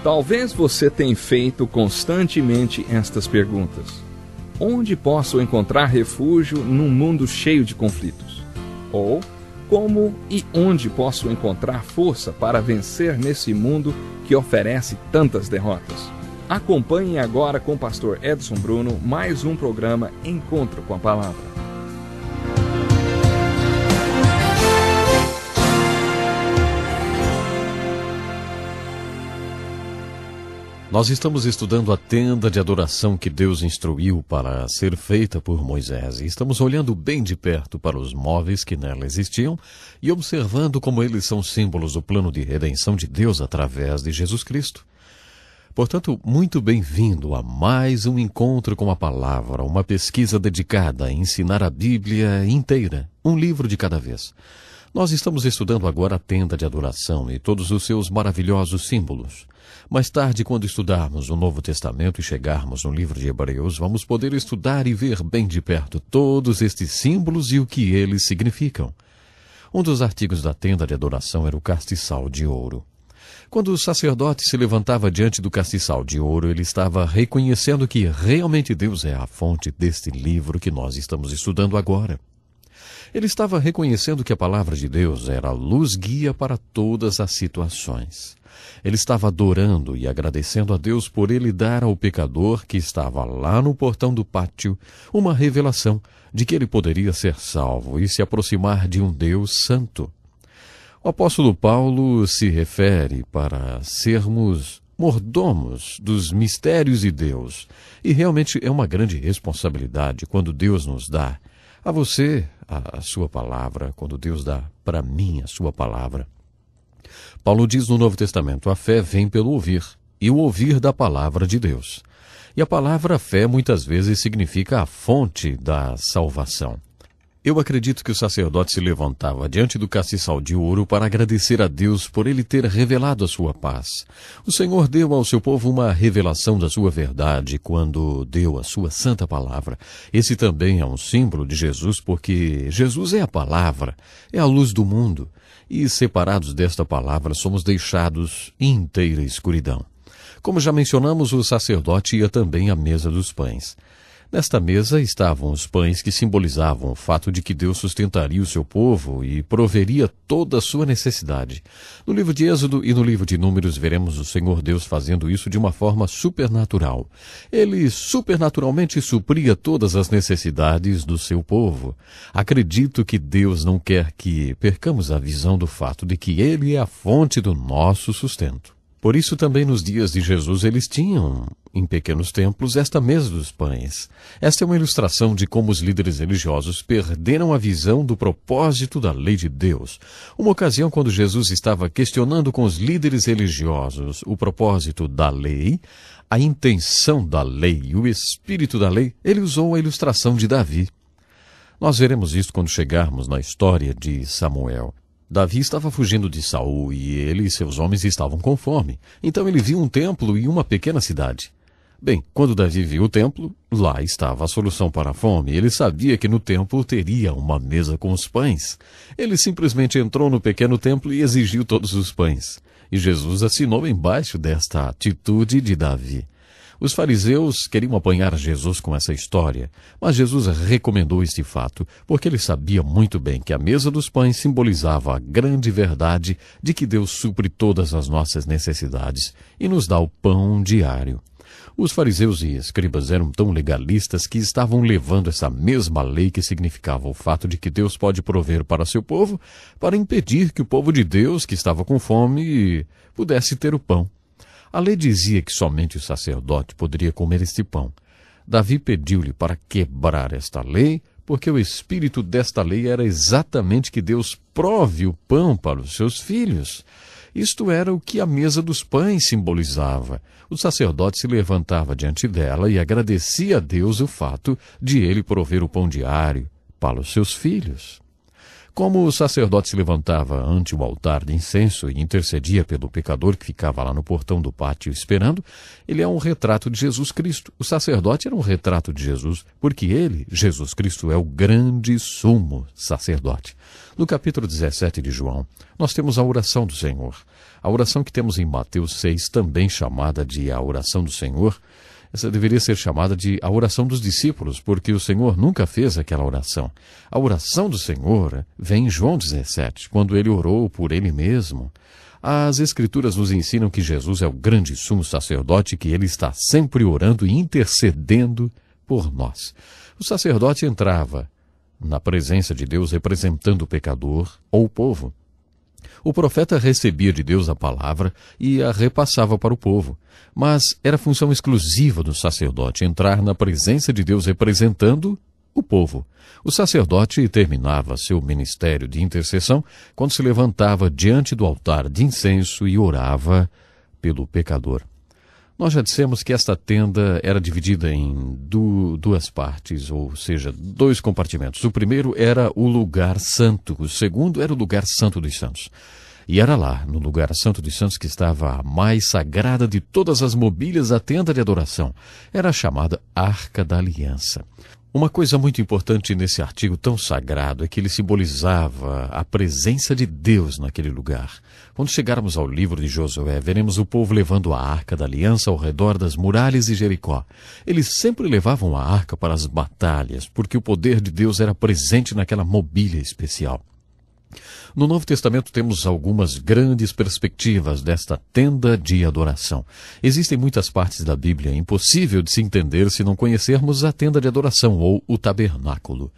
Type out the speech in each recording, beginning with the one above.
Talvez você tenha feito constantemente estas perguntas. Onde posso encontrar refúgio num mundo cheio de conflitos? Ou, como e onde posso encontrar força para vencer nesse mundo que oferece tantas derrotas? Acompanhe agora com o pastor Edson Bruno mais um programa Encontro com a Palavra. Nós estamos estudando a tenda de adoração que Deus instruiu para ser feita por Moisés. E estamos olhando bem de perto para os móveis que nela existiam e observando como eles são símbolos do plano de redenção de Deus através de Jesus Cristo. Portanto, muito bem-vindo a mais um encontro com a palavra, uma pesquisa dedicada a ensinar a Bíblia inteira, um livro de cada vez. Nós estamos estudando agora a tenda de adoração e todos os seus maravilhosos símbolos. Mais tarde, quando estudarmos o Novo Testamento e chegarmos no livro de Hebreus, vamos poder estudar e ver bem de perto todos estes símbolos e o que eles significam. Um dos artigos da tenda de adoração era o castiçal de ouro. Quando o sacerdote se levantava diante do castiçal de ouro, ele estava reconhecendo que realmente Deus é a fonte deste livro que nós estamos estudando agora. Ele estava reconhecendo que a palavra de Deus era a luz guia para todas as situações. Ele estava adorando e agradecendo a Deus por ele dar ao pecador que estava lá no portão do pátio uma revelação de que ele poderia ser salvo e se aproximar de um Deus santo. O apóstolo Paulo se refere para sermos mordomos dos mistérios de Deus. E realmente é uma grande responsabilidade quando Deus nos dá a você a sua palavra, quando Deus dá para mim a sua palavra. Paulo diz no Novo Testamento, a fé vem pelo ouvir, e o ouvir da palavra de Deus. E a palavra fé muitas vezes significa a fonte da salvação. Eu acredito que o sacerdote se levantava diante do castiçal de ouro para agradecer a Deus por ele ter revelado a sua paz. O Senhor deu ao seu povo uma revelação da sua verdade quando deu a sua santa palavra. Esse também é um símbolo de Jesus, porque Jesus é a palavra, é a luz do mundo. E separados desta palavra somos deixados em inteira escuridão. Como já mencionamos, o sacerdote ia também à mesa dos pães. Nesta mesa estavam os pães que simbolizavam o fato de que Deus sustentaria o seu povo e proveria toda a sua necessidade. No livro de Êxodo e no livro de Números veremos o Senhor Deus fazendo isso de uma forma supernatural. Ele supernaturalmente supria todas as necessidades do seu povo. Acredito que Deus não quer que percamos a visão do fato de que Ele é a fonte do nosso sustento. Por isso também nos dias de Jesus eles tinham, em pequenos templos, esta mesa dos pães. Esta é uma ilustração de como os líderes religiosos perderam a visão do propósito da lei de Deus. Uma ocasião quando Jesus estava questionando com os líderes religiosos o propósito da lei, a intenção da lei e o espírito da lei, ele usou a ilustração de Davi. Nós veremos isso quando chegarmos na história de Samuel. Davi estava fugindo de Saul e ele e seus homens estavam com fome. Então ele viu um templo e uma pequena cidade. Bem, quando Davi viu o templo, lá estava a solução para a fome. Ele sabia que no templo teria uma mesa com os pães. Ele simplesmente entrou no pequeno templo e exigiu todos os pães. E Jesus assinou embaixo desta atitude de Davi. Os fariseus queriam apanhar Jesus com essa história, mas Jesus recomendou este fato, porque ele sabia muito bem que a mesa dos pães simbolizava a grande verdade de que Deus supre todas as nossas necessidades e nos dá o pão diário. Os fariseus e escribas eram tão legalistas que estavam levando essa mesma lei que significava o fato de que Deus pode prover para seu povo, para impedir que o povo de Deus, que estava com fome, pudesse ter o pão. A lei dizia que somente o sacerdote poderia comer este pão. Davi pediu-lhe para quebrar esta lei, porque o espírito desta lei era exatamente que Deus prove o pão para os seus filhos. Isto era o que a mesa dos pães simbolizava. O sacerdote se levantava diante dela e agradecia a Deus o fato de ele prover o pão diário para os seus filhos. Como o sacerdote se levantava ante o altar de incenso e intercedia pelo pecador que ficava lá no portão do pátio esperando, ele é um retrato de Jesus Cristo. O sacerdote era um retrato de Jesus, porque ele, Jesus Cristo, é o grande sumo sacerdote. No capítulo 17 de João, nós temos a oração do Senhor. A oração que temos em Mateus 6, também chamada de a oração do Senhor, essa deveria ser chamada de a oração dos discípulos, porque o Senhor nunca fez aquela oração. A oração do Senhor vem em João 17, quando ele orou por ele mesmo. As Escrituras nos ensinam que Jesus é o grande sumo sacerdote, que ele está sempre orando e intercedendo por nós. O sacerdote entrava na presença de Deus representando o pecador ou o povo. O profeta recebia de Deus a palavra e a repassava para o povo, mas era função exclusiva do sacerdote entrar na presença de Deus representando o povo. O sacerdote terminava seu ministério de intercessão quando se levantava diante do altar de incenso e orava pelo pecador. Nós já dissemos que esta tenda era dividida em duas partes, ou seja, 2 compartimentos. O primeiro era o lugar santo, o segundo era o lugar santo dos santos. E era lá, no lugar santo dos santos, que estava a mais sagrada de todas as mobílias, a tenda de adoração. Era a chamada Arca da Aliança. Uma coisa muito importante nesse artigo tão sagrado é que ele simbolizava a presença de Deus naquele lugar. Quando chegarmos ao livro de Josué, veremos o povo levando a Arca da Aliança ao redor das muralhas de Jericó. Eles sempre levavam a arca para as batalhas, porque o poder de Deus era presente naquela mobília especial. No Novo Testamento temos algumas grandes perspectivas desta tenda de adoração. Existem muitas partes da Bíblia impossível de se entender se não conhecermos a tenda de adoração ou o tabernáculo.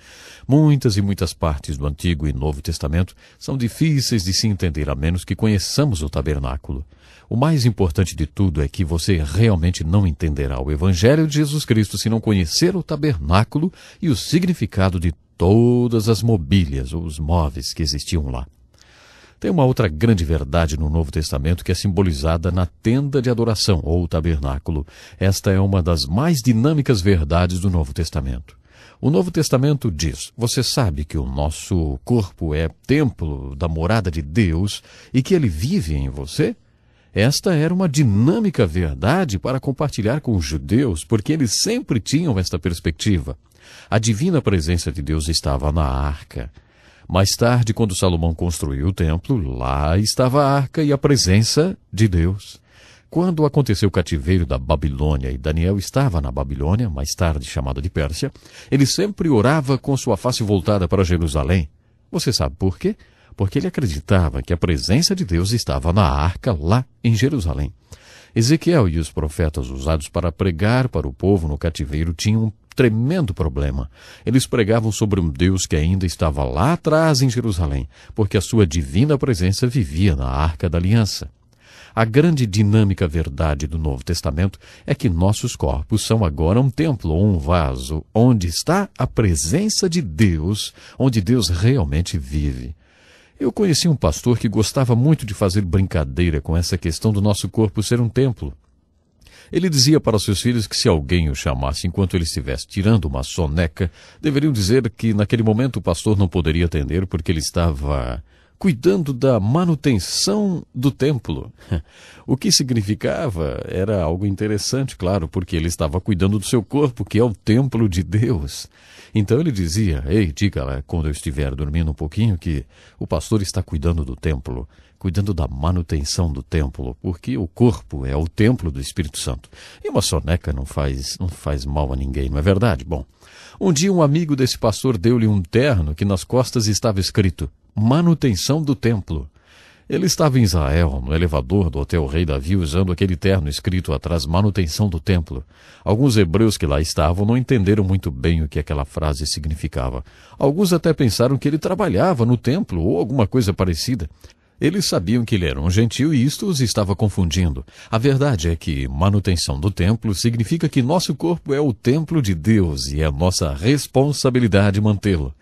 Muitas e muitas partes do Antigo e Novo Testamento são difíceis de se entender a menos que conheçamos o tabernáculo. O mais importante de tudo é que você realmente não entenderá o Evangelho de Jesus Cristo se não conhecer o tabernáculo e o significado de todas as mobílias ou os móveis que existiam lá. Tem uma outra grande verdade no Novo Testamento que é simbolizada na tenda de adoração ou tabernáculo. Esta é uma das mais dinâmicas verdades do Novo Testamento. O Novo Testamento diz: você sabe que o nosso corpo é templo da morada de Deus e que ele vive em você? Esta era uma dinâmica verdade para compartilhar com os judeus, porque eles sempre tinham esta perspectiva. A divina presença de Deus estava na arca. Mais tarde, quando Salomão construiu o templo, lá estava a arca e a presença de Deus. Quando aconteceu o cativeiro da Babilônia e Daniel estava na Babilônia, mais tarde chamada de Pérsia, ele sempre orava com sua face voltada para Jerusalém. Você sabe por quê? Porque ele acreditava que a presença de Deus estava na arca lá em Jerusalém. Ezequiel e os profetas usados para pregar para o povo no cativeiro tinham um tremendo problema. Eles pregavam sobre um Deus que ainda estava lá atrás em Jerusalém, porque a sua divina presença vivia na Arca da Aliança. A grande dinâmica verdade do Novo Testamento é que nossos corpos são agora um templo ou um vaso, onde está a presença de Deus, onde Deus realmente vive. Eu conheci um pastor que gostava muito de fazer brincadeira com essa questão do nosso corpo ser um templo. Ele dizia para seus filhos que se alguém o chamasse enquanto ele estivesse tirando uma soneca, deveriam dizer que naquele momento o pastor não poderia atender porque ele estava cuidando da manutenção do templo. O que significava era algo interessante, claro, porque ele estava cuidando do seu corpo, que é o templo de Deus. Então ele dizia: ei, diga lá, quando eu estiver dormindo um pouquinho, que o pastor está cuidando do templo, cuidando da manutenção do templo, porque o corpo é o templo do Espírito Santo. E uma soneca não faz mal a ninguém, não é verdade? Bom, um dia um amigo desse pastor deu-lhe um terno que nas costas estava escrito: manutenção do templo. Ele estava em Israel, no elevador do Hotel Rei Davi, usando aquele terno escrito atrás: manutenção do templo. Alguns hebreus que lá estavam não entenderam muito bem o que aquela frase significava. Alguns até pensaram que ele trabalhava no templo ou alguma coisa parecida. Eles sabiam que ele era um gentio e isto os estava confundindo. A verdade é que manutenção do templo significa que nosso corpo é o templo de Deus e é nossa responsabilidade mantê-lo.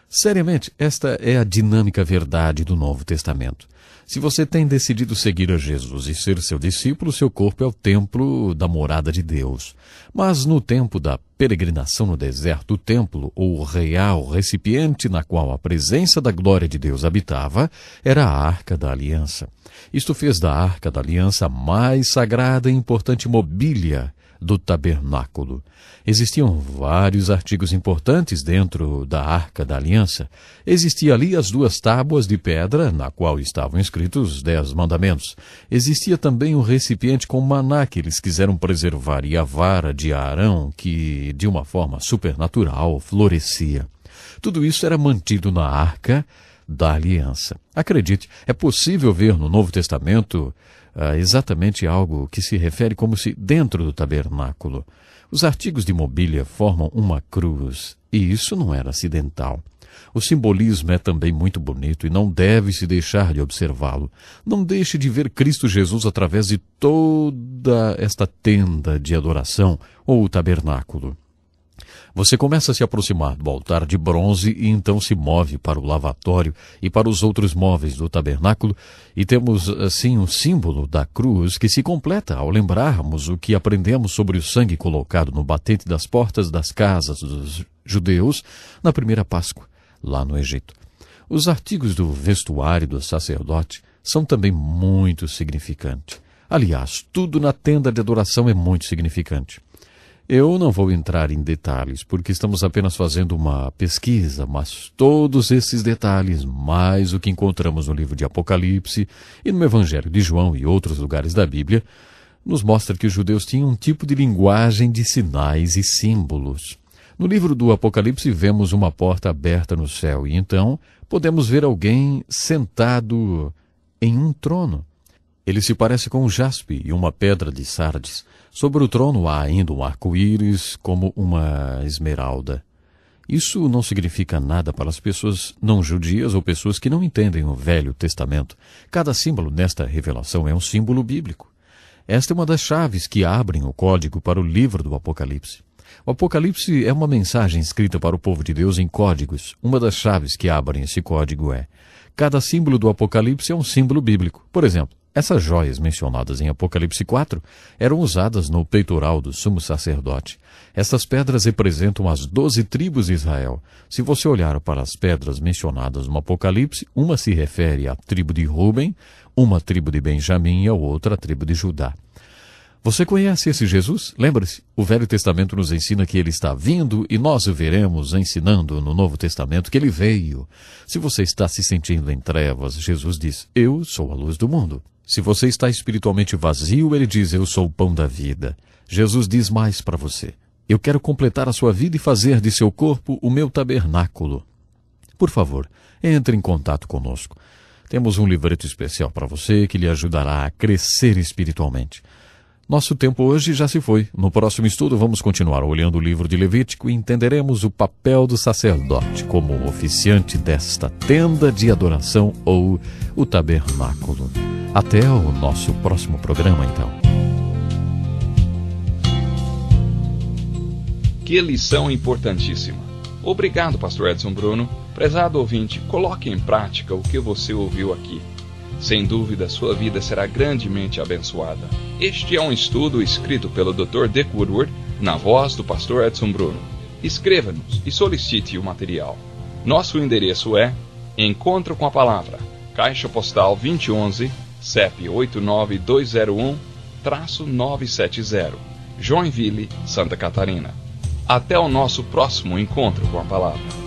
Seriamente, esta é a dinâmica verdade do Novo Testamento. Se você tem decidido seguir a Jesus e ser seu discípulo, seu corpo é o templo da morada de Deus. Mas no tempo da peregrinação no deserto, o templo, ou o real recipiente na qual a presença da glória de Deus habitava, era a Arca da Aliança. Isto fez da Arca da Aliança a mais sagrada e importante mobília do tabernáculo. Existiam vários artigos importantes dentro da Arca da Aliança. Existia ali as 2 tábuas de pedra, na qual estavam escritos os 10 mandamentos. Existia também um recipiente com maná que eles quiseram preservar e a vara de Arão, que de uma forma supernatural florescia. Tudo isso era mantido na Arca da Aliança. Acredite, é possível ver no Novo Testamento exatamente algo que se refere como se dentro do tabernáculo. Os artigos de mobília formam uma cruz, e isso não era acidental. O simbolismo é também muito bonito e não deve-se deixar de observá-lo. Não deixe de ver Cristo Jesus através de toda esta tenda de adoração ou tabernáculo. Você começa a se aproximar do altar de bronze e então se move para o lavatório e para os outros móveis do tabernáculo, e temos assim um símbolo da cruz que se completa ao lembrarmos o que aprendemos sobre o sangue colocado no batente das portas das casas dos judeus na primeira Páscoa, lá no Egito. Os artigos do vestuário do sacerdote são também muito significantes. Aliás, tudo na tenda de adoração é muito significante. Eu não vou entrar em detalhes, porque estamos apenas fazendo uma pesquisa, mas todos esses detalhes, mais o que encontramos no livro de Apocalipse e no Evangelho de João e outros lugares da Bíblia, nos mostra que os judeus tinham um tipo de linguagem de sinais e símbolos. No livro do Apocalipse vemos uma porta aberta no céu e então podemos ver alguém sentado em um trono. Ele se parece com um jaspe e uma pedra de sardes. Sobre o trono há ainda um arco-íris como uma esmeralda. Isso não significa nada para as pessoas não judias ou pessoas que não entendem o Velho Testamento. Cada símbolo nesta revelação é um símbolo bíblico. Esta é uma das chaves que abrem o código para o livro do Apocalipse. O Apocalipse é uma mensagem escrita para o povo de Deus em códigos. Uma das chaves que abrem esse código é: cada símbolo do Apocalipse é um símbolo bíblico. Por exemplo, essas joias mencionadas em Apocalipse 4 eram usadas no peitoral do sumo sacerdote. Estas pedras representam as 12 tribos de Israel. Se você olhar para as pedras mencionadas no Apocalipse, uma se refere à tribo de Ruben, uma tribo de Benjamim e a outra à tribo de Judá. Você conhece esse Jesus? Lembre-se, o Velho Testamento nos ensina que ele está vindo e nós o veremos ensinando no Novo Testamento que ele veio. Se você está se sentindo em trevas, Jesus diz: eu sou a luz do mundo. Se você está espiritualmente vazio, ele diz: eu sou o pão da vida. Jesus diz mais para você: eu quero completar a sua vida e fazer de seu corpo o meu tabernáculo. Por favor, entre em contato conosco. Temos um livreto especial para você que lhe ajudará a crescer espiritualmente. Nosso tempo hoje já se foi. No próximo estudo vamos continuar olhando o livro de Levítico e entenderemos o papel do sacerdote como oficiante desta tenda de adoração ou o tabernáculo. Até o nosso próximo programa, então. Que lição importantíssima. Obrigado, Pastor Edson Bruno. Prezado ouvinte, coloque em prática o que você ouviu aqui. Sem dúvida, sua vida será grandemente abençoada. Este é um estudo escrito pelo Dr. Dick Woodward, na voz do Pastor Edson Bruno. Escreva-nos e solicite o material. Nosso endereço é Encontro com a Palavra, Caixa Postal 2011, CEP 89201-970, Joinville, Santa Catarina. Até o nosso próximo Encontro com a Palavra.